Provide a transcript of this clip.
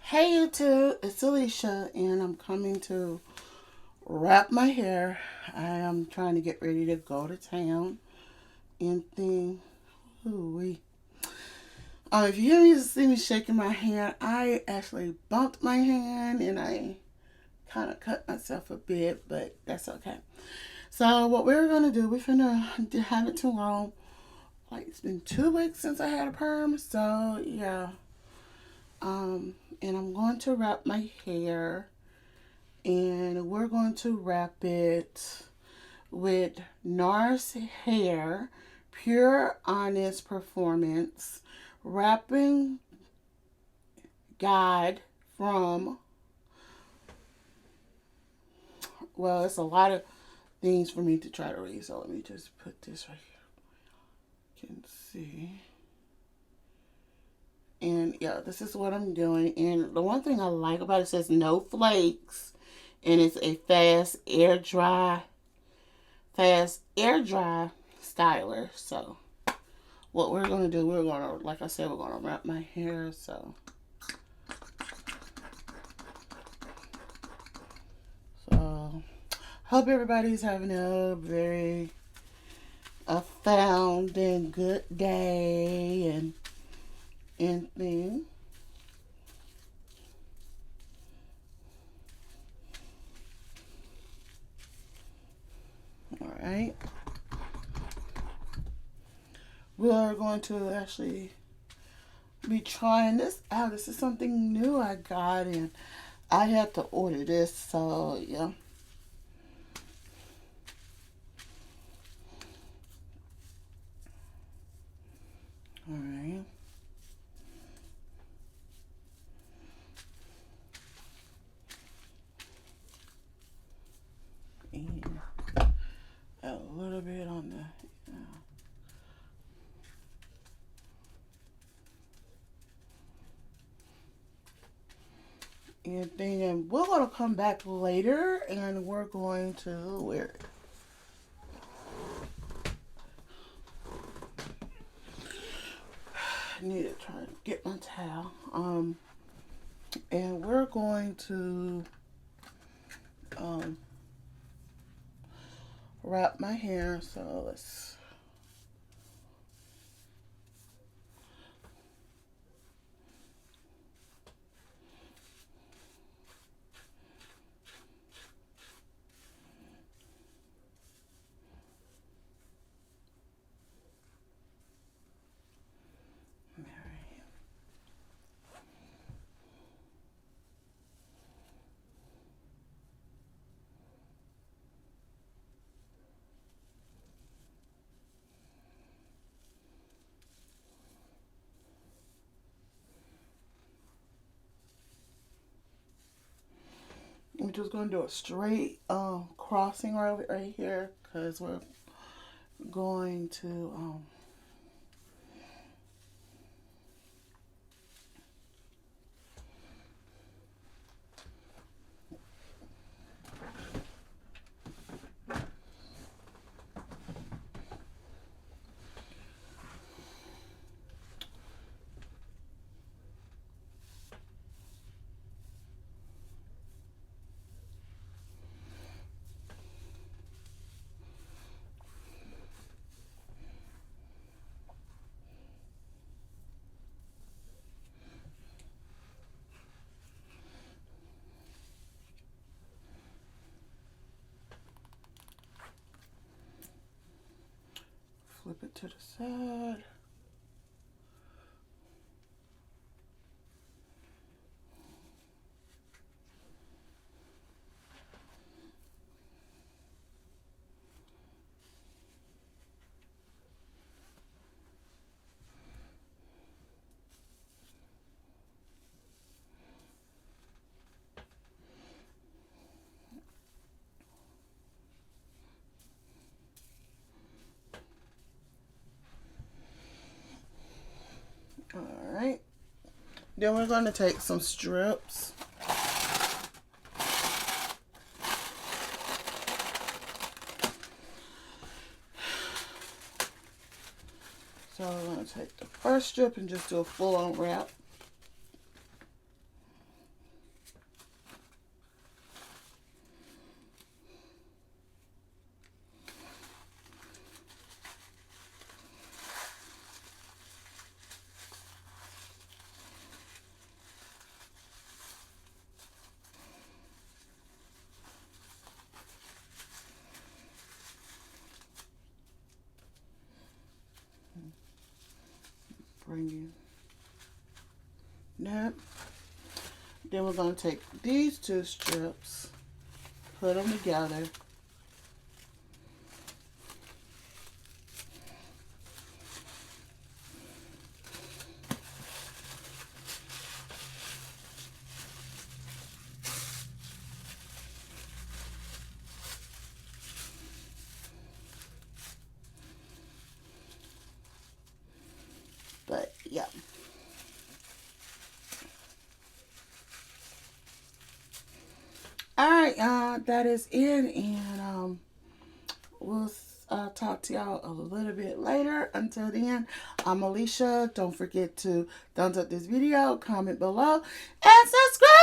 Hey YouTube, it's Alicia and I'm coming to wrap my hair. I am trying to get ready to go to town and thing. Ooh wee. If you hear me see me shaking my hand, I actually bumped my hand and I kind of cut myself a bit, but that's okay. So what we're gonna do, we're gonna have it tomorrow. Like it's been 2 weeks since I had a perm, so yeah. And I'm going to wrap my hair and we're going to wrap it with NARS Hair Pure Honest Performance Wrapping Guide from, well, it's a lot of things for me to try to read, so let me just put this right here. You can see. And yeah, this is what I'm doing. And the one thing I like about it says no flakes, and it's a fast air dry styler. So what we're gonna do, we're gonna, like I said, we're gonna wrap my hair. So hope everybody's having a found and good day and thing. All right, we are going to actually be trying this out. This is something new I got, and I had to order this. So yeah. All right. And a little bit on the and thing, and we're gonna come back later, and we're going to wear it. I need to try to get my towel. And we're going to um wrap my hair. So let's. We're just gonna do a straight crossing right here because we're going to flip it to the side. All right. Then we're going to take some strips. So we're going to take the first strip and just do a full on wrap. bring you. Nope. Then we're going to take these two strips, put them together. But yeah. All right, that is it, and we'll talk to y'all a little bit later. Until then, I'm Alicia. Don't forget to thumbs up this video, comment below, and subscribe.